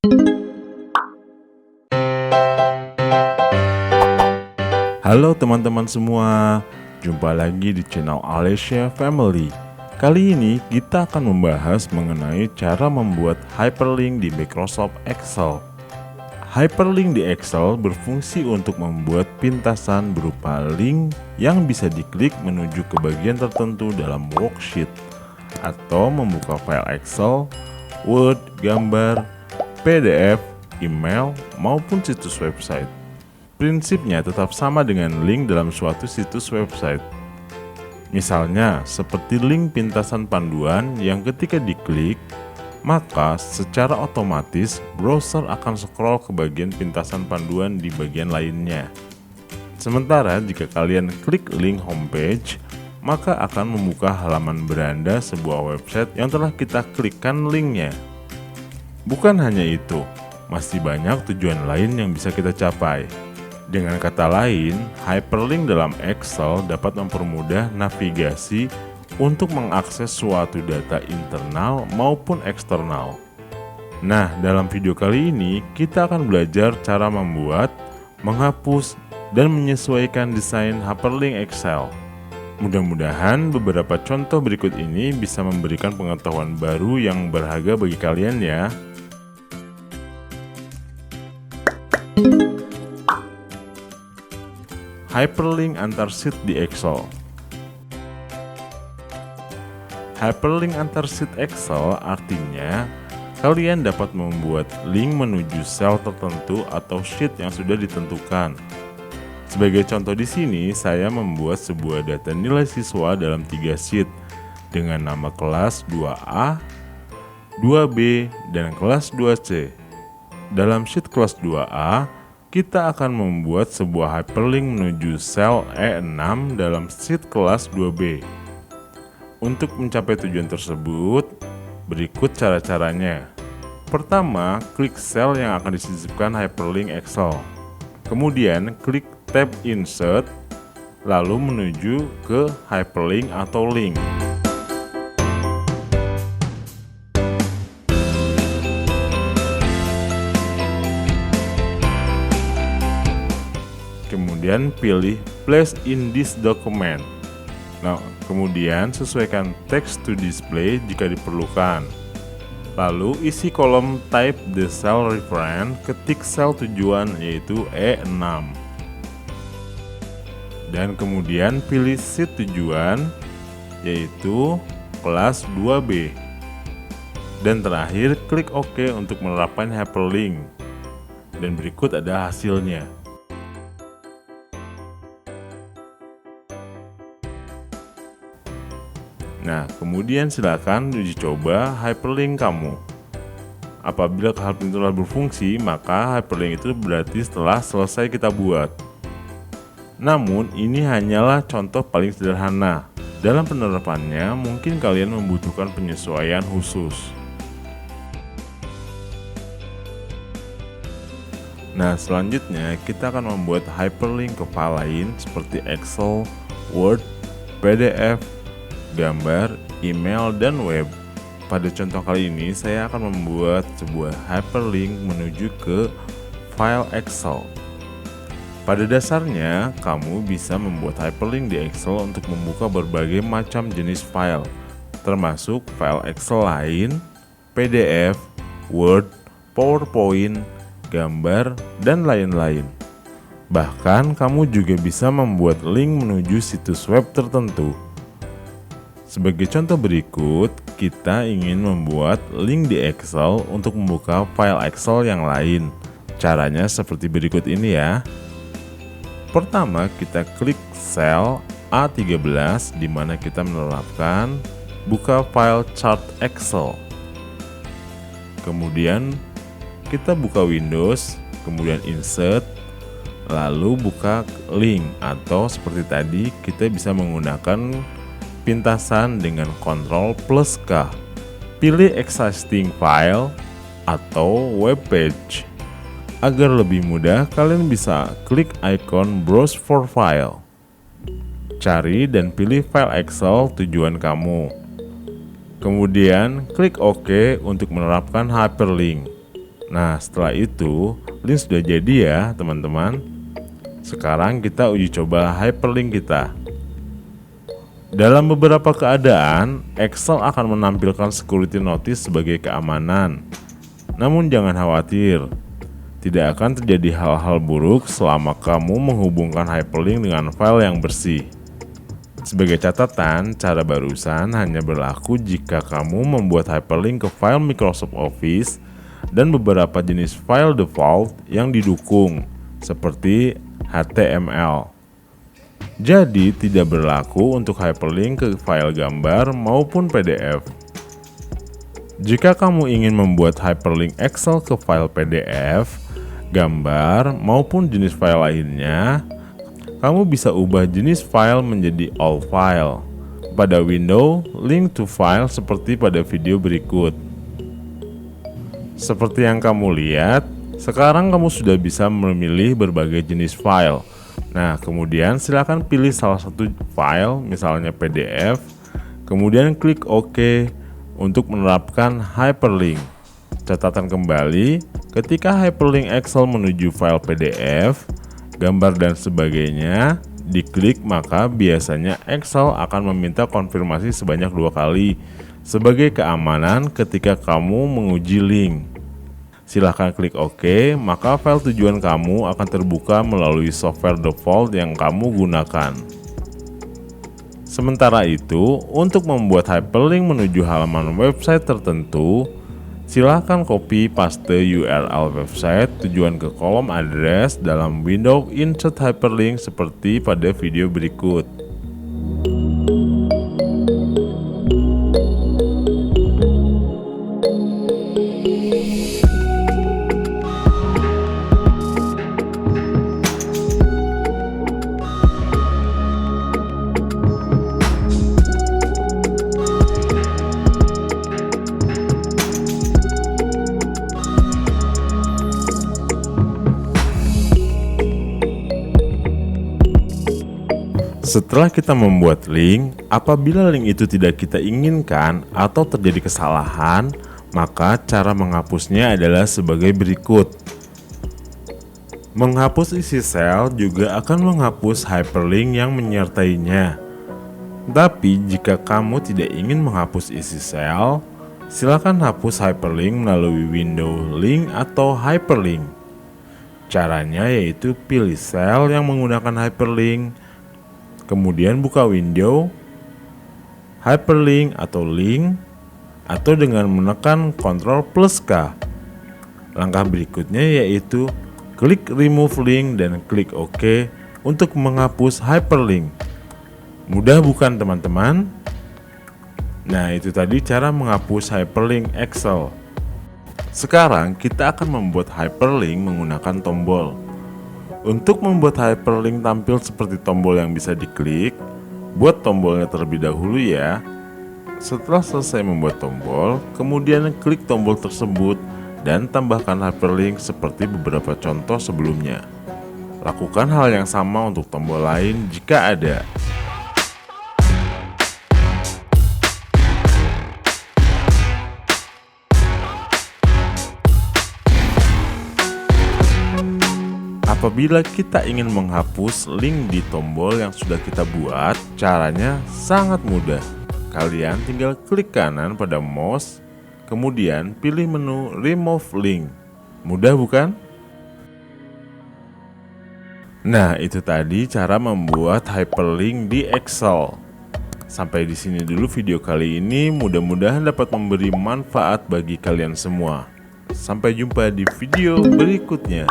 Halo teman-teman semua, jumpa lagi di channel Alessia Family. Kali ini kita akan membahas mengenai cara membuat hyperlink di Microsoft Excel. Hyperlink di Excel berfungsi untuk membuat pintasan berupa link yang bisa diklik menuju ke bagian tertentu dalam worksheet atau membuka file Excel, Word, gambar, PDF, email, maupun situs website. Prinsipnya tetap sama dengan link dalam suatu situs website. Misalnya, seperti link pintasan panduan yang ketika diklik, maka secara otomatis browser akan scroll ke bagian pintasan panduan di bagian lainnya. Sementara jika kalian klik link homepage, maka akan membuka halaman beranda sebuah website yang telah kita klikkan linknya. Bukan hanya itu, masih banyak tujuan lain yang bisa kita capai. Dengan kata lain, hyperlink dalam Excel dapat mempermudah navigasi untuk mengakses suatu data internal maupun eksternal. Nah, dalam video kali ini kita akan belajar cara membuat, menghapus, dan menyesuaikan desain hyperlink Excel. Mudah-mudahan beberapa contoh berikut ini bisa memberikan pengetahuan baru yang berharga bagi kalian ya. Hyperlink antar sheet di Excel. Hyperlink antar sheet Excel artinya kalian dapat membuat link menuju sel tertentu atau sheet yang sudah ditentukan. Sebagai contoh di sini, saya membuat sebuah data nilai siswa dalam 3 sheet dengan nama kelas 2A, 2B, dan kelas 2C. Dalam sheet kelas 2A, kita akan membuat sebuah hyperlink menuju sel E6 dalam sheet kelas 2B. Untuk mencapai tujuan tersebut, berikut cara-caranya. Pertama, klik sel yang akan disisipkan hyperlink Excel. Kemudian, klik tab Insert, lalu menuju ke hyperlink atau link. Kemudian pilih Place in this document. Nah, kemudian sesuaikan text to display jika diperlukan. Lalu isi kolom type the cell reference, ketik sel tujuan yaitu E6. Dan kemudian pilih sheet tujuan yaitu kelas 2B. Dan terakhir klik OK untuk menerapkan hyperlink. Dan berikut ada hasilnya. Nah, kemudian silakan uji coba hyperlink kamu. Apabila hyperlink telah berfungsi, maka hyperlink itu berarti telah selesai kita buat. Namun, ini hanyalah contoh paling sederhana. Dalam penerapannya, mungkin kalian membutuhkan penyesuaian khusus. Nah, selanjutnya kita akan membuat hyperlink ke file lain seperti Excel, Word, PDF, gambar, email, dan web. Pada contoh kali ini saya akan membuat sebuah hyperlink menuju ke file Excel. Pada dasarnya, kamu bisa membuat hyperlink di Excel untuk membuka berbagai macam jenis file, termasuk file Excel lain, PDF, Word, PowerPoint, gambar, dan lain-lain. Bahkan kamu juga bisa membuat link menuju situs web tertentu. Sebagai contoh berikut, kita ingin membuat link di Excel untuk membuka file Excel yang lain. Caranya seperti berikut ini ya. Pertama, kita klik sel A13 di mana kita menerapkan buka file chart Excel. Kemudian kita buka Windows, kemudian Insert, lalu buka link atau seperti tadi kita bisa menggunakan pintasan dengan Ctrl plus K. Pilih existing file atau web page. Agar lebih mudah, kalian bisa klik icon browse for file. Cari dan pilih file Excel tujuan kamu. Kemudian klik OK untuk menerapkan hyperlink. Nah, setelah itu link sudah jadi ya teman-teman. Sekarang kita uji coba hyperlink kita. Dalam beberapa keadaan, Excel akan menampilkan security notice sebagai keamanan. Namun jangan khawatir, tidak akan terjadi hal-hal buruk selama kamu menghubungkan hyperlink dengan file yang bersih. Sebagai catatan, cara barusan hanya berlaku jika kamu membuat hyperlink ke file Microsoft Office dan beberapa jenis file default yang didukung, seperti HTML. Jadi tidak berlaku untuk hyperlink ke file gambar maupun PDF. Jika kamu ingin membuat hyperlink Excel ke file PDF, gambar, maupun jenis file lainnya, kamu bisa ubah jenis file menjadi all file pada window link to file seperti pada video berikut. Seperti yang kamu lihat, sekarang kamu sudah bisa memilih berbagai jenis file. Nah, kemudian silakan pilih salah satu file, misalnya PDF, kemudian klik OK untuk menerapkan hyperlink. Catatan kembali, ketika hyperlink Excel menuju file PDF, gambar dan sebagainya diklik, maka biasanya Excel akan meminta konfirmasi sebanyak 2 kali sebagai keamanan ketika kamu menguji link. Silahkan klik OK, maka file tujuan kamu akan terbuka melalui software default yang kamu gunakan. Sementara itu, untuk membuat hyperlink menuju halaman website tertentu, silahkan copy paste URL website tujuan ke kolom address dalam window insert hyperlink seperti pada video berikut. Setelah kita membuat link, apabila link itu tidak kita inginkan atau terjadi kesalahan, maka cara menghapusnya adalah sebagai berikut. Menghapus isi sel juga akan menghapus hyperlink yang menyertainya. Tapi jika kamu tidak ingin menghapus isi sel, silakan hapus hyperlink melalui window link atau hyperlink. Caranya yaitu pilih sel yang menggunakan hyperlink, kemudian buka window, hyperlink atau link, atau dengan menekan Ctrl+K. Langkah berikutnya yaitu klik remove link dan klik OK untuk menghapus hyperlink. Mudah bukan teman-teman? Nah, itu tadi cara menghapus hyperlink Excel. Sekarang kita akan membuat hyperlink menggunakan tombol. Untuk membuat hyperlink tampil seperti tombol yang bisa diklik, buat tombolnya terlebih dahulu ya. Setelah selesai membuat tombol, kemudian klik tombol tersebut dan tambahkan hyperlink seperti beberapa contoh sebelumnya. Lakukan hal yang sama untuk tombol lain jika ada. Apabila kita ingin menghapus link di tombol yang sudah kita buat, caranya sangat mudah. Kalian tinggal klik kanan pada mouse, kemudian pilih menu Remove Link. Mudah bukan? Nah, itu tadi cara membuat hyperlink di Excel. Sampai di sini dulu video kali ini, mudah-mudahan dapat memberi manfaat bagi kalian semua. Sampai jumpa di video berikutnya.